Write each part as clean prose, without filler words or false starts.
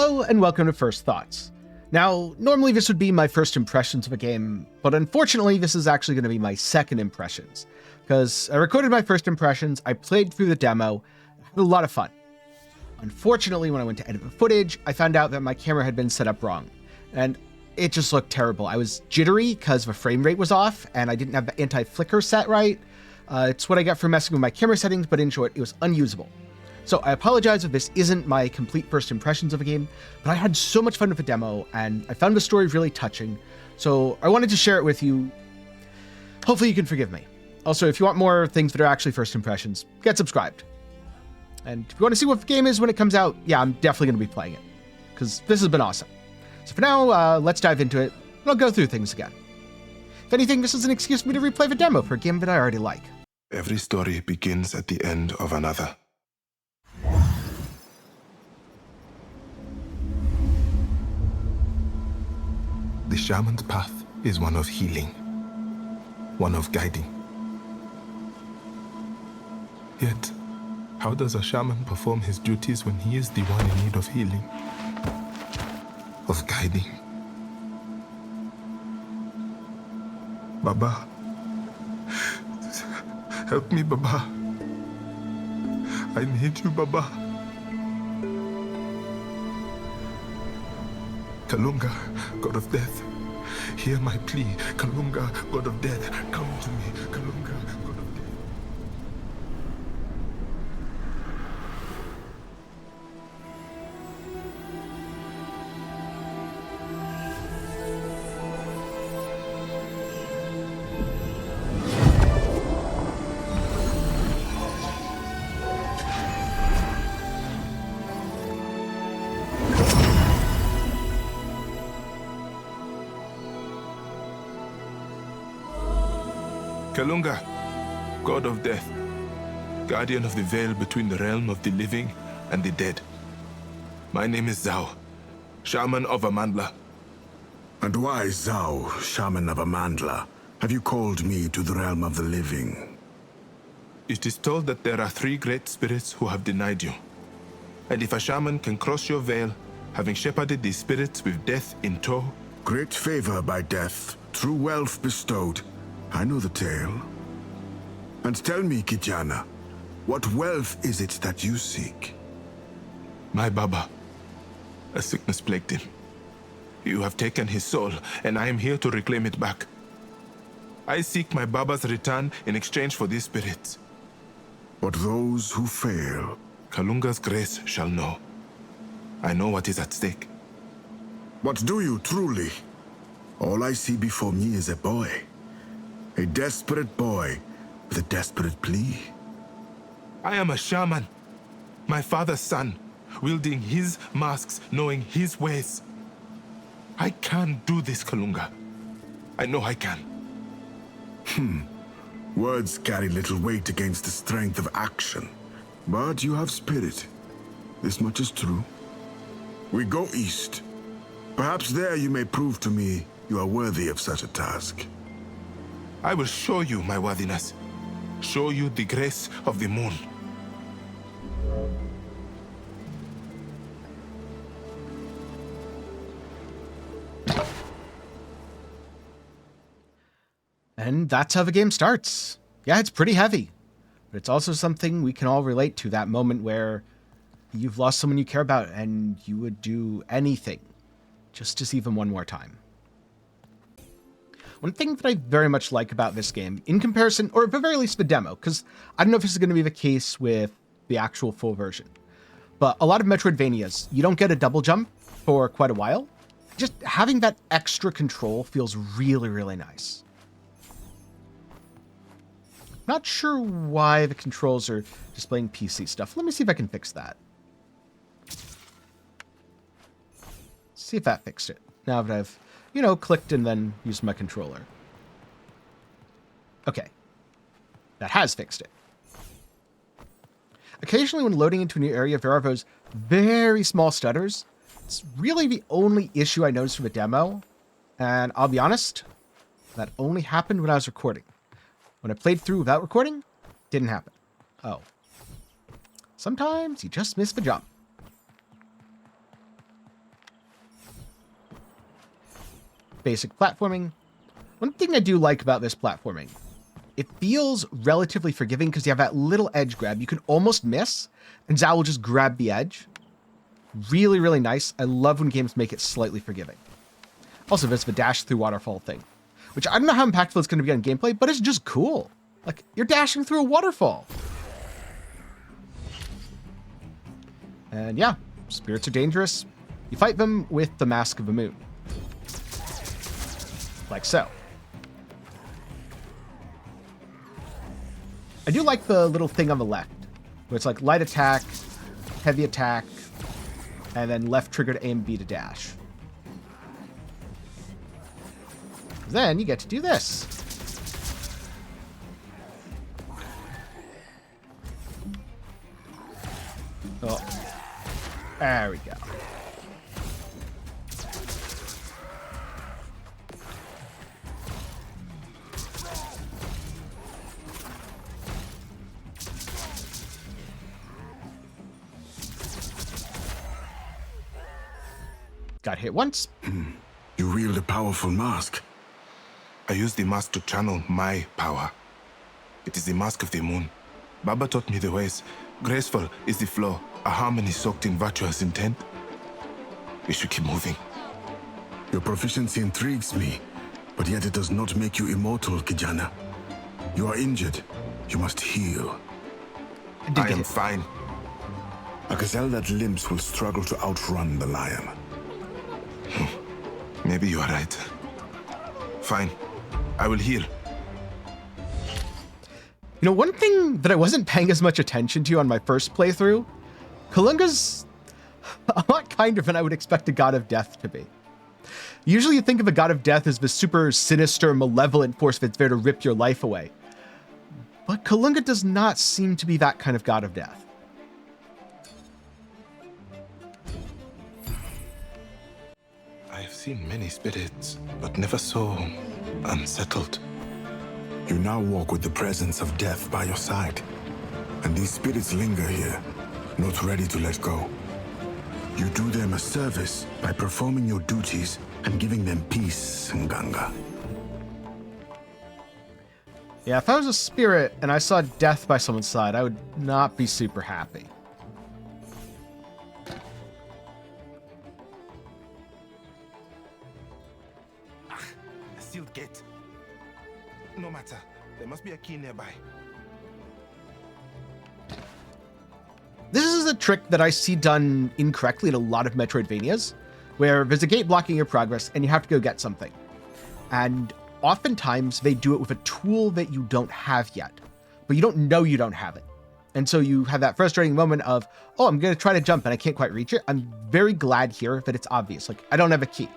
Hello and welcome to First Thoughts. Now, normally this would be my first impressions of a game, but unfortunately this is actually going to be my second impressions, because I recorded my first impressions, I played through the demo, had a lot of fun. Unfortunately, when I went to edit the footage, I found out that my camera had been set up wrong, and it just looked terrible. I was jittery because the frame rate was off, and I didn't have the anti-flicker set right. It's what I got for messing with my camera settings, but in short, it was unusable. So I apologize if this isn't my complete first impressions of a game, but I had so much fun with the demo, and I found the story really touching, so I wanted to share it with you. Hopefully you can forgive me. Also, if you want more things that are actually first impressions, get subscribed. And if you want to see what the game is when it comes out, yeah, I'm definitely going to be playing it, because this has been awesome. So for now, let's dive into it, and I'll go through things again. If anything, this is an excuse for me to replay the demo for a game that I already like. Every story begins at the end of another. The shaman's path is one of healing, one of guiding. Yet, how does a shaman perform his duties when he is the one in need of healing, of guiding? Baba, help me, Baba. I need you, Baba. Kalunga, God of Death, hear my plea. Kalunga, God of Death, come to me. Kalunga, God of Death. Kalunga, God of Death, guardian of the veil between the realm of the living and the dead. My name is Zau, shaman of Amandla. And why, Zau, shaman of Amandla, have you called me to the realm of the living? It is told that there are 3 great spirits who have denied you. And if a shaman can cross your veil, having shepherded these spirits with death in tow... Great favor by death, true wealth bestowed. I know the tale. And tell me, Kijana, what wealth is it that you seek? My Baba, a sickness plagued him. You have taken his soul, and I am here to reclaim it back. I seek my Baba's return in exchange for these spirits. But those who fail... Kalunga's grace shall know. I know what is at stake. What do you truly? All I see before me is a boy. A desperate boy with a desperate plea. I am a shaman. My father's son, wielding his masks, knowing his ways. I can do this, Kalunga. I know I can. Words carry little weight against the strength of action. But you have spirit. This much is true. We go east. Perhaps there you may prove to me you are worthy of such a task. I will show you my worthiness. Show you the grace of the moon. And that's how the game starts. Yeah, it's pretty heavy, but it's also something we can all relate to, that moment where you've lost someone you care about and you would do anything just to see them one more time. One thing that I very much like about this game, in comparison, or at the very least the demo, because I don't know if this is going to be the case with the actual full version, but a lot of Metroidvanias, you don't get a double jump for quite a while. Just having that extra control feels really, really nice. Not sure why the controls are displaying PC stuff. Let me see if I can fix that. See if that fixed it. Now that I've, clicked and then used my controller. Okay. That has fixed it. Occasionally when loading into a new area, there are those very small stutters. It's really the only issue I noticed with the demo. And I'll be honest, that only happened when I was recording. When I played through without recording, didn't happen. Oh. Sometimes you just miss the jump. basic platforming. One thing I do like about this platforming, it feels relatively forgiving because you have that little edge grab. You can almost miss, and Zau will just grab the edge. Really, really nice. I love when games make it slightly forgiving. Also, there's the dash through waterfall thing, which I don't know how impactful it's going to be on gameplay, but it's just cool. Like, you're dashing through a waterfall. And yeah, spirits are dangerous. You fight them with the Mask of the Moon. Like so. I do like the little thing on the left, where it's like light attack, heavy attack, and then left trigger to A and B to dash. Then you get to do this. Oh, there we go. Got hit once. You wield a powerful mask. I use the mask to channel my power. It is the mask of the moon. Baba taught me the ways. Graceful is the flow, a harmony soaked in virtuous intent. We should keep moving. Your proficiency intrigues me, but yet it does not make you immortal, Kijana. You are injured. You must heal. I am fine. A gazelle that limps will struggle to outrun the lion. Maybe you are right. Fine. I will heal. You know, one thing that I wasn't paying as much attention to on my first playthrough, Kalunga's a lot kinder than I would expect a god of death to be. Usually you think of a god of death as the super sinister, malevolent force that's there to rip your life away. But Kalunga does not seem to be that kind of god of death. I have seen many spirits, but never so unsettled. You now walk with the presence of death by your side. And these spirits linger here, not ready to let go. You do them a service by performing your duties and giving them peace, Nganga. Yeah, if I was a spirit and I saw death by someone's side, I would not be super happy. A sealed gate. No matter. There must be a key nearby. This is a trick that I see done incorrectly in a lot of Metroidvanias, where there's a gate blocking your progress and you have to go get something. And oftentimes they do it with a tool that you don't have yet, but you don't know you don't have it. And so you have that frustrating moment of, oh, I'm going to try to jump and I can't quite reach it. I'm very glad here that it's obvious. Like, I don't have a key.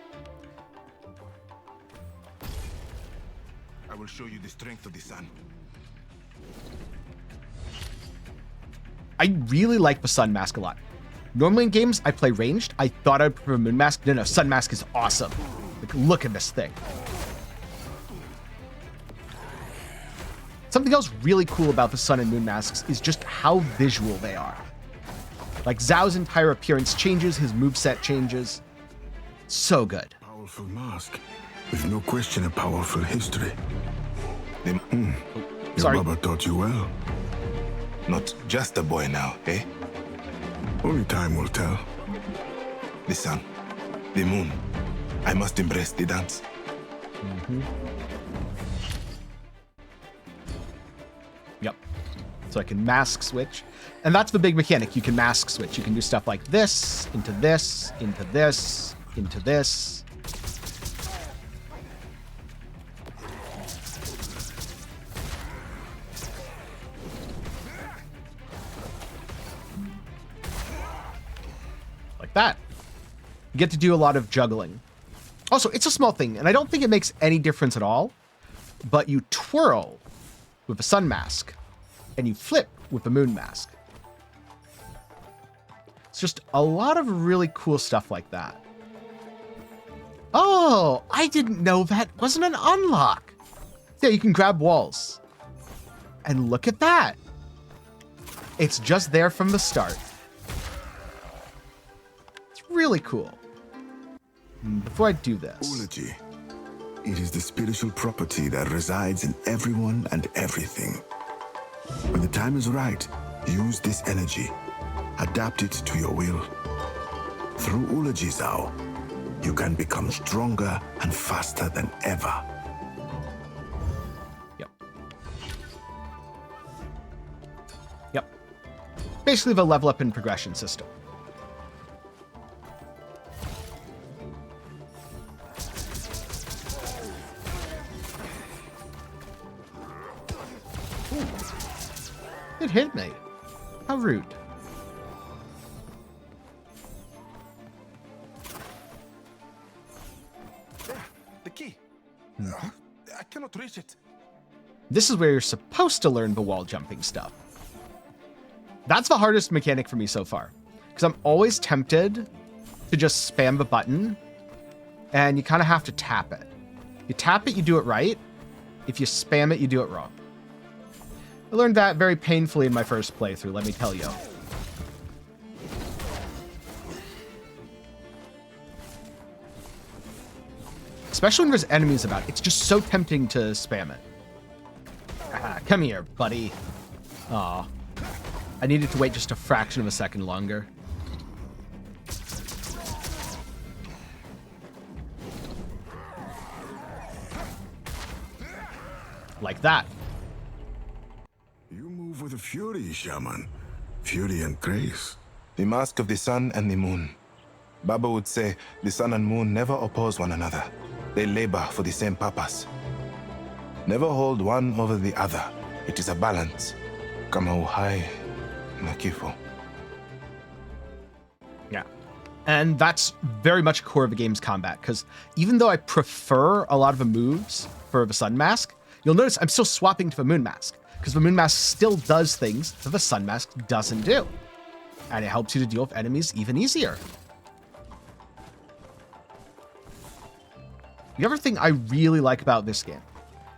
I will show you the strength of the sun. I really like the Sun Mask a lot. Normally in games, I play ranged. I thought I'd prefer Moon Mask. No, Sun Mask is awesome. Like, look at this thing. Something else really cool about the Sun and Moon Masks is just how visual they are. Like, Zau's entire appearance changes, his moveset changes. So good. Powerful mask, with no question a powerful history. Your Sorry. Baba taught you well. Not just a boy now, eh? Only time will tell. The sun, the moon. I must embrace the dance. Yep. So I can mask switch. And that's the big mechanic. You can mask switch. You can do stuff like this, into this, into this, into this. Like that. You get to do a lot of juggling. Also, it's a small thing, and I don't think it makes any difference at all, but you twirl with a sun mask, and you flip with a moon mask. It's just a lot of really cool stuff like that. Oh, I didn't know that wasn't an unlock. Yeah, you can grab walls. And look at that. It's just there from the start. It's really cool. Before I do this. Eulogy. It is the spiritual property that resides in everyone and everything. When the time is right, use this energy. Adapt it to your will. Through Ulaji Zau, you can become stronger and faster than ever. Yep. Basically the level up and progression system. Ooh. It hit me. How rude. The key. I cannot reach it. This is where you're supposed to learn the wall jumping stuff. That's the hardest mechanic for me so far, because I'm always tempted to just spam the button, and you kind of have to tap it. You tap it, you do it right. If you spam it, you do it wrong. I learned that very painfully in my first playthrough, let me tell you. Especially when there's enemies about, it's just so tempting to spam it. Come here, buddy. Aw. I needed to wait just a fraction of a second longer. Like that. You move with a fury, Shaman. Fury and grace. The mask of the sun and the moon. Baba would say the sun and moon never oppose one another. They labor for the same purpose. Never hold one over the other. It is a balance. Kama uhai na kifo. Yeah. And that's very much core of the game's combat, because even though I prefer a lot of the moves for the sun mask, you'll notice I'm still swapping to the moon mask, because the moon mask still does things that the sun mask doesn't do. And it helps you to deal with enemies even easier. The other thing I really like about this game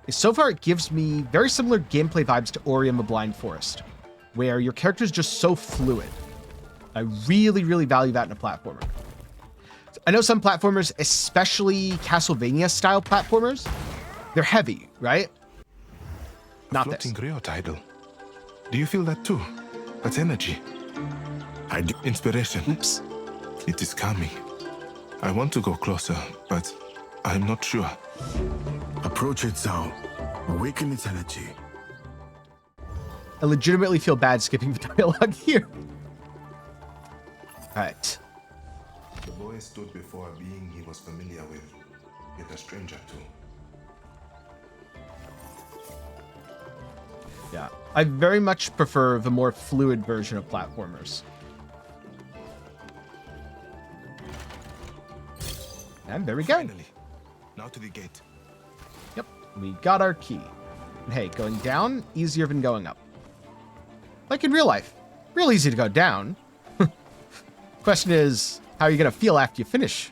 is so far it gives me very similar gameplay vibes to Ori and the Blind Forest, where your character is just so fluid. I really, really value that in a platformer. I know some platformers, especially Castlevania-style platformers, they're heavy, right? Not this. Floating griot idol. Do you feel that too? That's energy. I do. Inspiration. Oops. It is coming. I want to go closer, but I'm not sure. Approach it, Zau. Awaken its energy. I legitimately feel bad skipping the dialogue here. All right. The boy stood before a being he was familiar with, yet a stranger to. Yeah, I very much prefer the more fluid version of platformers. And there we go. Finally. Now to the gate. Yep, we got our key. And hey, going down, easier than going up. Like in real life, real easy to go down. Question is, how are you gonna feel after you finish?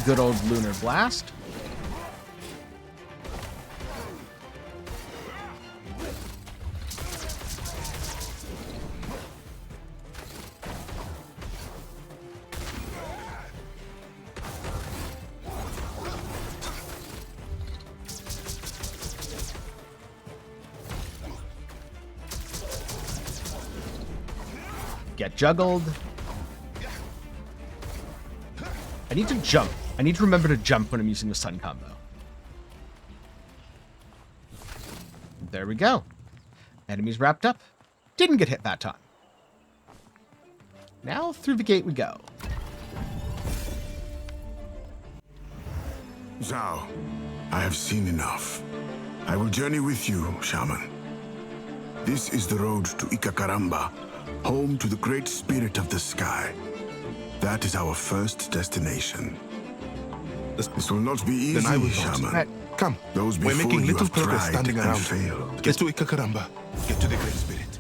Good old Lunar Blast. Get juggled. I need to jump. I need to remember to jump when I'm using the sun combo. There we go. Enemies wrapped up. Didn't get hit that time. Now through the gate we go. Zau, I have seen enough. I will journey with you, Shaman. This is the road to Ikakaramba, home to the great spirit of the sky. That is our first destination. This will not be easy, Then I will Shaman. Right. Come. Those We're before making you little have progress tried standing and around. failed. Get to Ikakaramba. Get to the Great Spirit.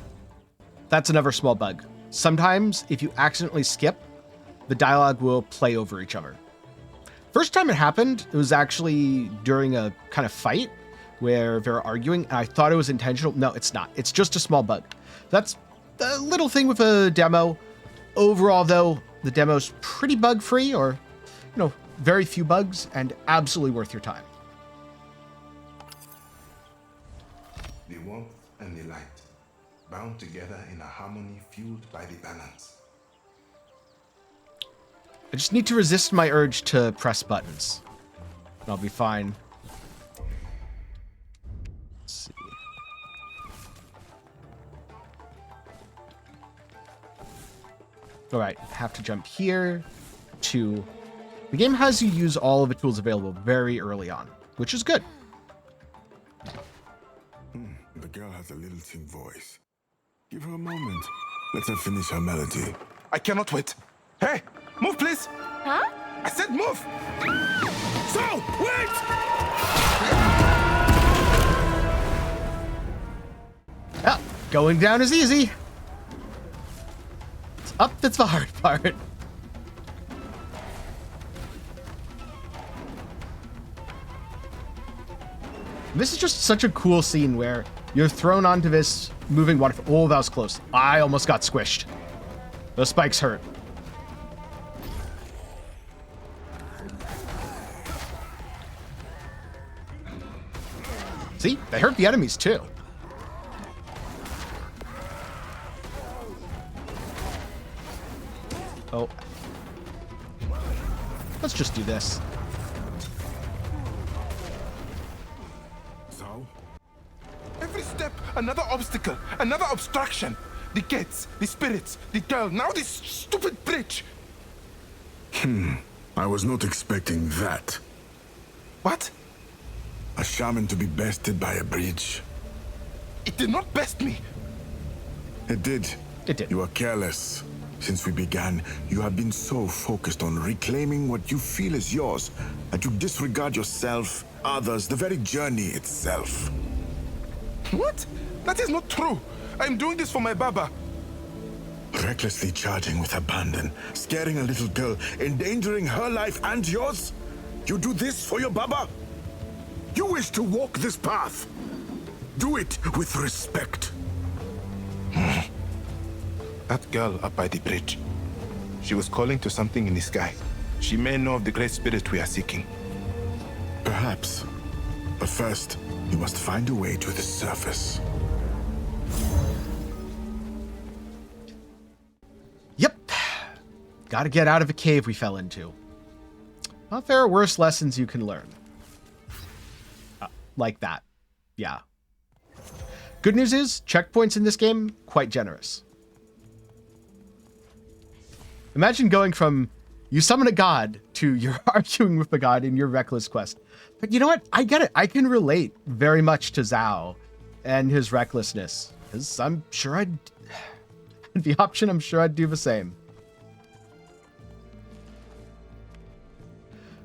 That's another small bug. Sometimes, if you accidentally skip, the dialogue will play over each other. First time it happened, it was actually during a kind of fight where they're arguing, and I thought it was intentional. No, it's not. It's just a small bug. That's a little thing with a demo. Overall, though, the demo's pretty bug-free, or, very few bugs, and absolutely worth your time. The warmth and the light, bound together in a harmony fueled by the balance. I just need to resist my urge to press buttons. And I'll be fine. Let's see. Alright, have to jump here to... The game has you use all of the tools available very early on, which is good. The girl has a lilting voice. Give her a moment. Let her finish her melody. I cannot wait. Hey, move please. Huh? I said move. So, wait! Yeah, going down is easy. It's up that's the hard part. This is just such a cool scene where you're thrown onto this moving waterfall. Oh, that was close. I almost got squished. Those spikes hurt. See? They hurt the enemies too. Oh. Let's just do this. Zau? Every step, another obstacle, another obstruction. The gates, the spirits, the girl, now this stupid bridge. I was not expecting that. What? A shaman to be bested by a bridge. It did not best me. It did. It did. You are careless. Since we began, you have been so focused on reclaiming what you feel is yours that you disregard yourself, others, the very journey itself. What? That is not true. I am doing this for my Baba. Recklessly charging with abandon, scaring a little girl, endangering her life and yours? You do this for your Baba? You wish to walk this path? Do it with respect. That girl up by the bridge. She was calling to something in the sky. She may know of the great spirit we are seeking. Perhaps. But first, you must find a way to the surface. Yep. Gotta get out of a cave we fell into. Not there are worse lessons you can learn. Like that. Yeah. Good news is, checkpoints in this game, quite generous. Imagine going from you summon a god to you're arguing with the god in your reckless quest. But you know what? I get it. I can relate very much to Zau and his recklessness. Because I'm sure I'd... the option, I'm sure I'd do the same.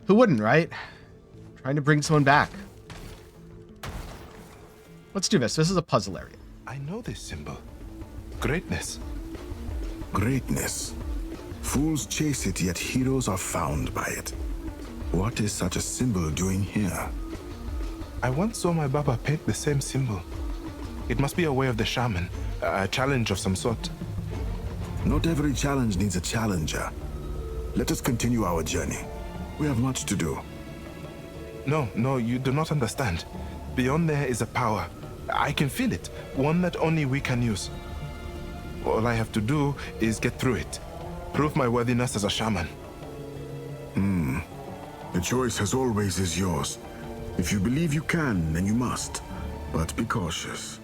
Who wouldn't, right? Trying to bring someone back. Let's do this. This is a puzzle area. I know this symbol. Greatness. Greatness. Fools chase it, yet heroes are found by it. What is such a symbol doing here? I once saw my Baba paint the same symbol. It must be a way of the shaman. A challenge of some sort. Not every challenge needs a challenger. Let us continue our journey. We have much to do. No, you do not understand. Beyond there is a power. I can feel it. One that only we can use. All I have to do is get through it. Prove my worthiness as a shaman. The choice as always is yours. If you believe you can, then you must. But be cautious.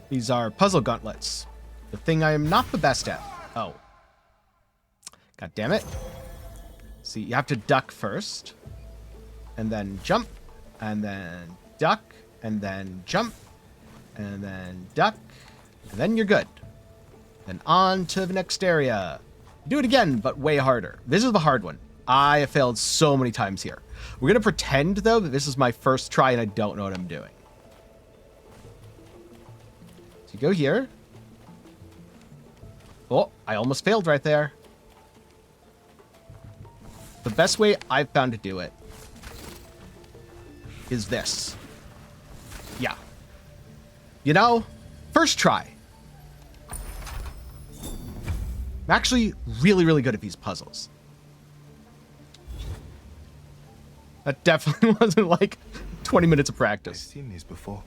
These are puzzle gauntlets. The thing I am not the best at. Oh. God damn it. See, you have to duck first. And then jump. And then duck. And then jump. And then duck. And then you're good. Then on to the next area. Do it again, but way harder. This is the hard one. I have failed so many times here. We're going to pretend, though, that this is my first try and I don't know what I'm doing. So you go here. Oh, I almost failed right there. the best way I've found to do it is this. Yeah. You know, first try. I'm actually really, really good at these puzzles. That definitely wasn't like 20 minutes of I've practice. seen these before.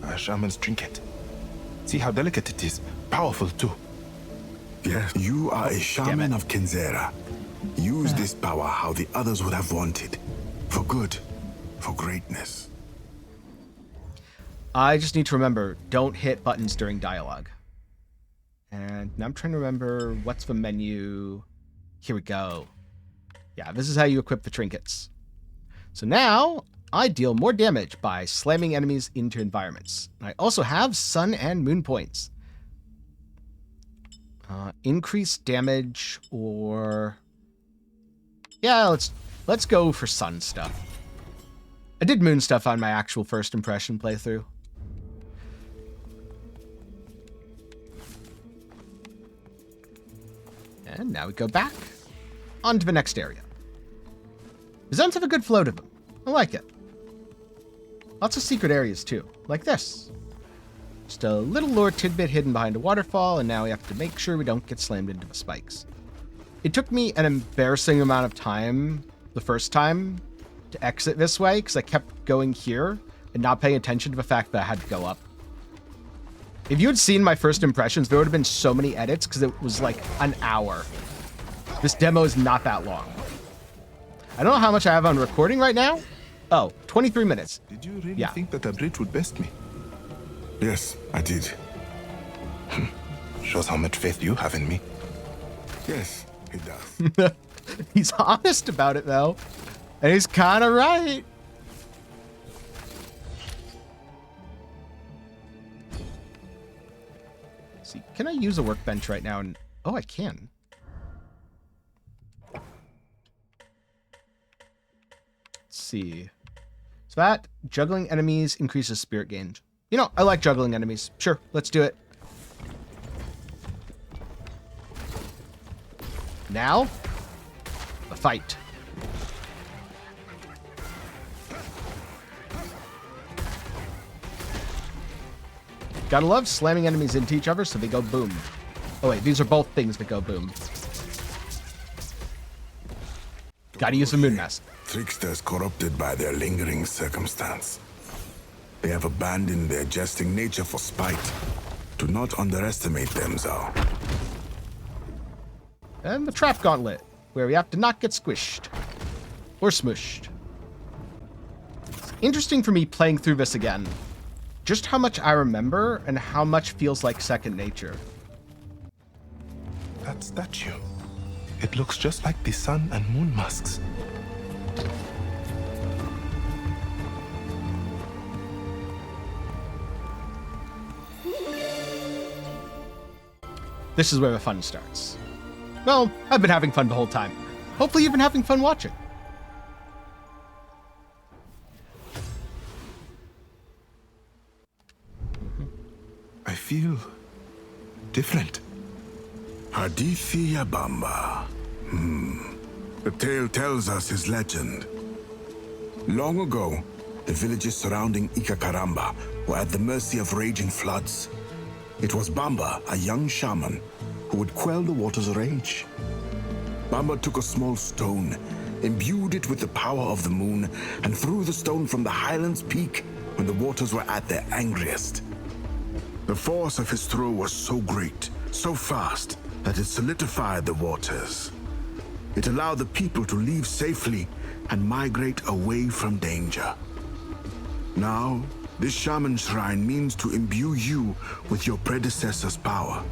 A shaman's trinket. See how delicate it is. Powerful too. Yes, you are a shaman it. of Kenzera. Use this power how the others would have wanted. For good. For greatness. I just need to remember, don't hit buttons during dialogue. And now I'm trying to remember what's the menu. Here we go. Yeah, this is how you equip the trinkets. So now I deal more damage by slamming enemies into environments. I also have sun and moon points. Increase damage or... Yeah, let's go for sun stuff. I did moon stuff on my actual first impression playthrough. And now we go back on to the next area. The zones have a good flow to them. I like it. Lots of secret areas too, like this. Just a little lore tidbit hidden behind a waterfall, and now we have to make sure we don't get slammed into the spikes. It took me an embarrassing amount of time the first time to exit this way, because I kept going here and not paying attention to the fact that I had to go up. If you had seen my first impressions, there would have been so many edits, because it was like an hour. This demo is not that long. I don't know how much I have on recording right now. Oh, 23 minutes. Did you really think that a bridge would best me? Yes, I did. Shows how much faith you have in me. Yes, it does. He's honest about it, though. And he's kind of right. See, can I use a workbench right now? And oh, I can. Let's see. So that juggling enemies increases spirit gain. You know, I like juggling enemies. Sure, let's do it. Now, a fight. Gotta love slamming enemies into each other so they go boom. Oh wait, these are both things that go boom. Gotta use the moon mask. Tricksters corrupted by their lingering circumstance. They have abandoned their jesting nature for spite. Do not underestimate them, Zau. And the trap gauntlet, where we have to not get squished. Or smushed. It's interesting for me playing through this again. Just how much I remember and how much feels like second nature. That statue. It looks just like the sun and moon masks. This is where the fun starts. Well, I've been having fun the whole time. Hopefully you've been having fun watching. I feel different. Hadithi Bamba. The tale tells us his legend. Long ago, the villages surrounding Ikakaramba were at the mercy of raging floods. It was Bamba, a young shaman, who would quell the water's rage. Bamba took a small stone, imbued it with the power of the moon, and threw the stone from the highland's peak when the waters were at their angriest. The force of his throw was so great, so fast, that it solidified the waters. It allowed the people to leave safely and migrate away from danger. Now, this shaman shrine means to imbue you with your predecessor's power.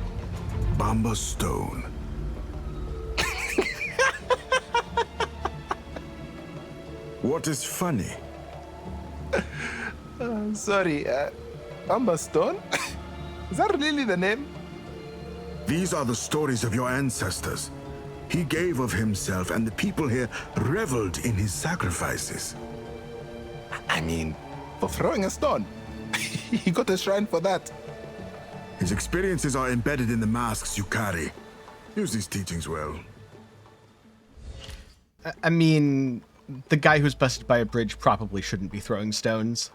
Bamba's stone. What is funny? Sorry, Amber Stone? Is that really the name? These are the stories of your ancestors. He gave of himself, and the people here reveled in his sacrifices. I mean, for throwing a stone. He got a shrine for that. His experiences are embedded in the masks you carry. Use these teachings well. I mean, the guy who's busted by a bridge probably shouldn't be throwing stones.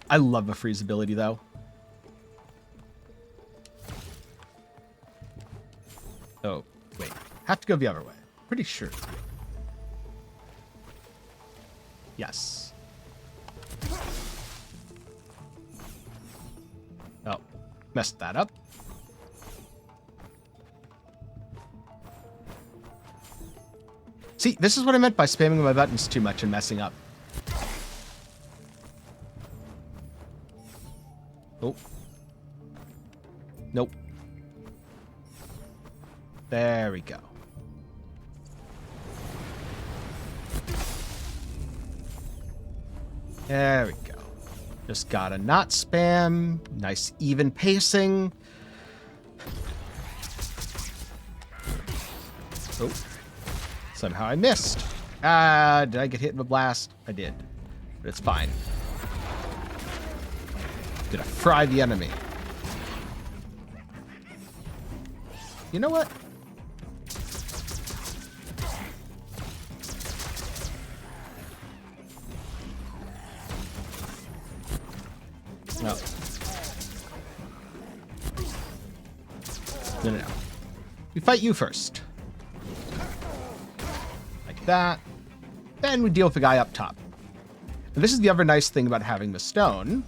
I love a freeze ability, though. Oh, wait. Have to go the other way. Pretty sure. Yes. Oh, messed that up. See, this is what I meant by spamming my buttons too much and messing up. Oh. Nope. There we go. There we go. Just gotta not spam. Nice even pacing. Oh. Somehow I missed. Did I get hit in the blast? I did. But it's fine. Gonna fry the enemy. You know what? No. No. We fight you first. Like that. Then we deal with the guy up top. And this is the other nice thing about having the stone.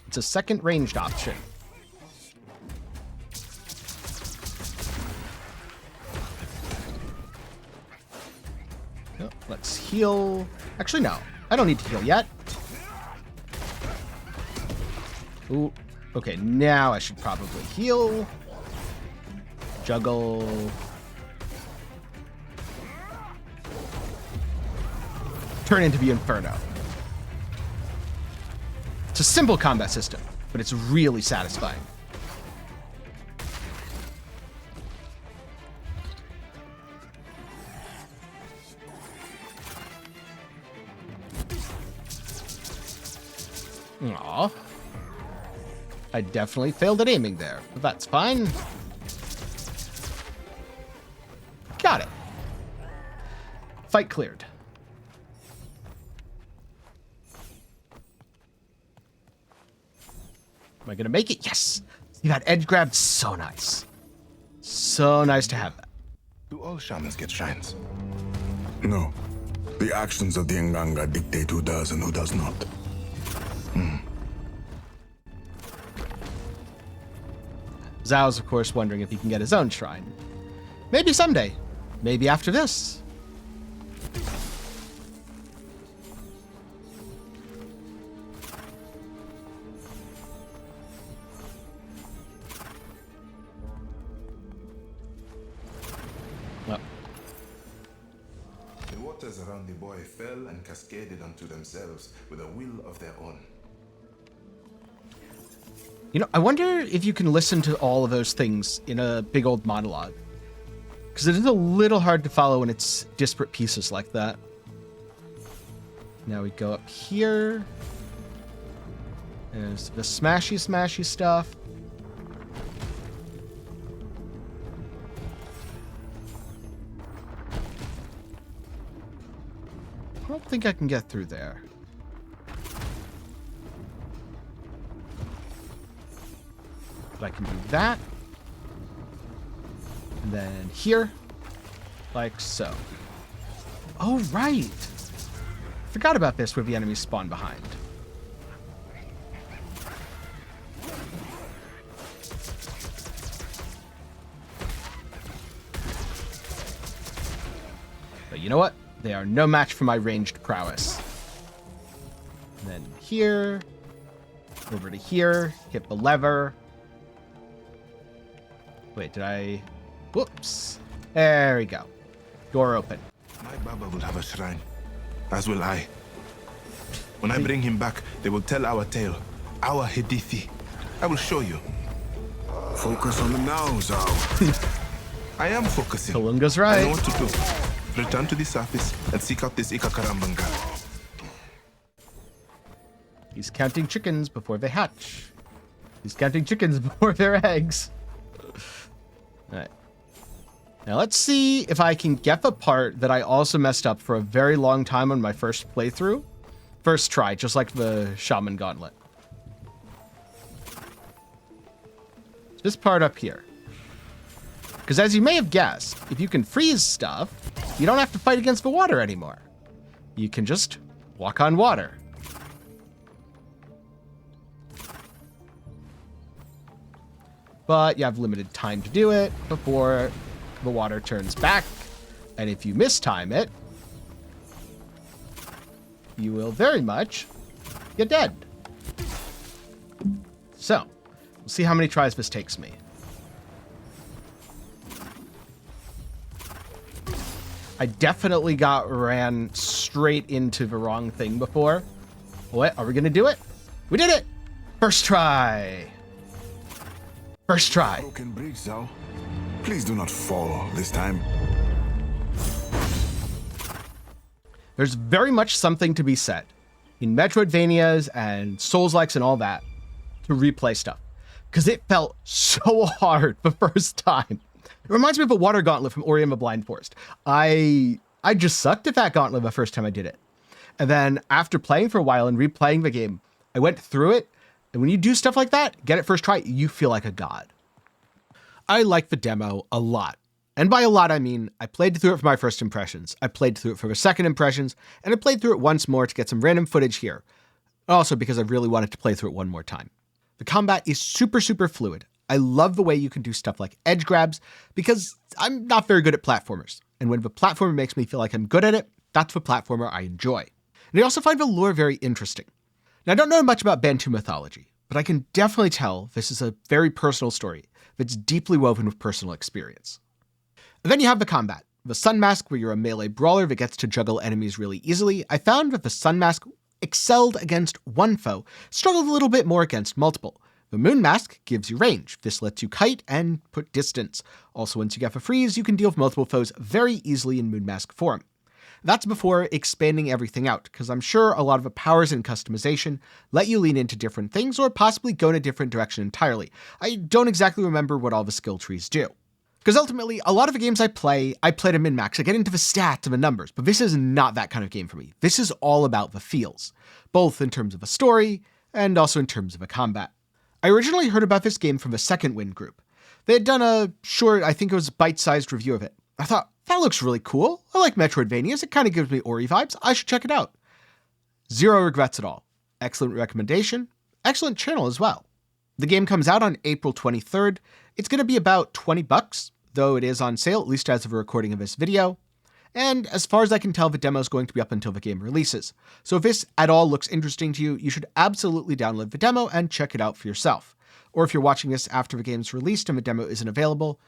It's a second ranged option. Oh, let's heal. Actually, no. I don't need to heal yet. Ooh. Okay, now I should probably heal. Juggle. Turn into the Inferno. It's a simple combat system, but it's really satisfying. Aw. I definitely failed at aiming there, but that's fine. Got it. Fight cleared. Am I gonna make it? Yes! See, that edge grab, so nice. So nice to have that. Do all shamans get shrines? No. The actions of the Nganga dictate who does and who does not. Zau's, of course, wondering if he can get his own shrine. Maybe someday. Maybe after this. Oh. The waters around the boy fell and cascaded onto themselves with a will of their own. You know, I wonder if you can listen to all of those things in a big old monologue. Because it is a little hard to follow when it's disparate pieces like that. Now we go up here. There's the smashy stuff. I don't think I can get through there. But I can do that. And then here. Like so. Oh, right. Forgot about this where the enemies spawn behind. But you know what? They are no match for my ranged prowess. And then here. Over to here. Hit the lever. Wait, did I... Whoops. There we go. Door open. My Baba will have a shrine, as will I. When I bring him back, they will tell our tale, our Hedithi. I will show you. Focus on the now, Zau. I am focusing. Kalunga's I right. know what to do. Return to the surface and seek out this Ikakarambanga. He's counting chickens before they hatch. He's counting chickens before they're eggs. All right. Now let's see if I can get the part that I also messed up for a very long time on my first playthrough. First try, just like the Shaman Gauntlet. This part up here. Because as you may have guessed, if you can freeze stuff, you don't have to fight against the water anymore. You can just walk on water. But you have limited time to do it before the water turns back. And if you mistime it, you will very much get dead. So, we'll see how many tries this takes me. I definitely ran straight into the wrong thing before. What? Are we going to do it? We did it! First try. First try. Broken bridge, Zau. Please do not fall this time. There's very much something to be said in Metroidvanias and Souls-likes and all that to replay stuff. Because it felt so hard the first time. It reminds me of a water gauntlet from Ori and the Blind Forest. I just sucked at that gauntlet the first time I did it. And then after playing for a while and replaying the game, I went through it. And when you do stuff like that, get it first try, you feel like a god. I like the demo a lot. And by a lot, I mean, I played through it for my first impressions. I played through it for the second impressions. And I played through it once more to get some random footage here. Also because I really wanted to play through it one more time. The combat is super, super fluid. I love the way you can do stuff like edge grabs because I'm not very good at platformers. And when the platformer makes me feel like I'm good at it, that's the platformer I enjoy. And I also find the lore very interesting. Now, I don't know much about Bantu mythology, but I can definitely tell this is a very personal story that's deeply woven with personal experience. And then you have the combat. The Sun Mask, where you're a melee brawler that gets to juggle enemies really easily. I found that the Sun Mask excelled against one foe, struggled a little bit more against multiple. The Moon Mask gives you range. This lets you kite and put distance. Also, once you get the freeze, you can deal with multiple foes very easily in Moon Mask form. That's before expanding everything out, because I'm sure a lot of the powers and customization let you lean into different things or possibly go in a different direction entirely. I don't exactly remember what all the skill trees do. Because ultimately, a lot of the games I play to min-max. I get into the stats and the numbers, but this is not that kind of game for me. This is all about the feels, both in terms of a story and also in terms of a combat. I originally heard about this game from the Second Wind group. They had done a short, I think it was bite-sized review of it. I thought, that looks really cool. I like Metroidvanias. It kind of gives me Ori vibes. I should check it out. Zero regrets at all. Excellent recommendation. Excellent channel as well. The game comes out on April 23rd. It's going to be about $20, though it is on sale, at least as of a recording of this video. And as far as I can tell, the demo is going to be up until the game releases. So if this at all looks interesting to you, you should absolutely download the demo and check it out for yourself. Or if you're watching this after the game's released and the demo isn't available,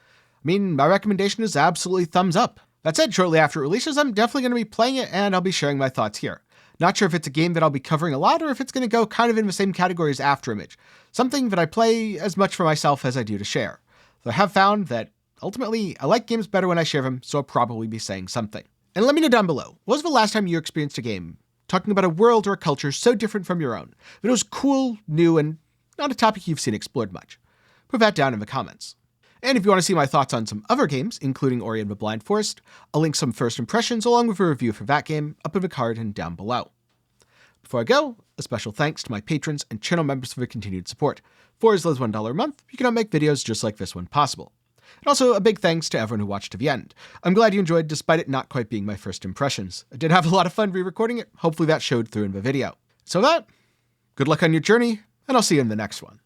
my recommendation is absolutely thumbs up. That said, shortly after it releases, I'm definitely going to be playing it and I'll be sharing my thoughts here. Not sure if it's a game that I'll be covering a lot or if it's going to go kind of in the same category as Afterimage. Something that I play as much for myself as I do to share. Though I have found that ultimately, I like games better when I share them, so I'll probably be saying something. And let me know down below, what was the last time you experienced a game talking about a world or a culture so different from your own, that it was cool, new, and not a topic you've seen explored much? Put that down in the comments. And if you want to see my thoughts on some other games, including Ori and the Blind Forest, I'll link some first impressions along with a review for that game up in the card and down below. Before I go, a special thanks to my patrons and channel members for their continued support. For as low as $1 a month, you can help make videos just like this one possible. And also a big thanks to everyone who watched to the end. I'm glad you enjoyed despite it not quite being my first impressions. I did have a lot of fun re-recording it. Hopefully that showed through in the video. So good luck on your journey, and I'll see you in the next one.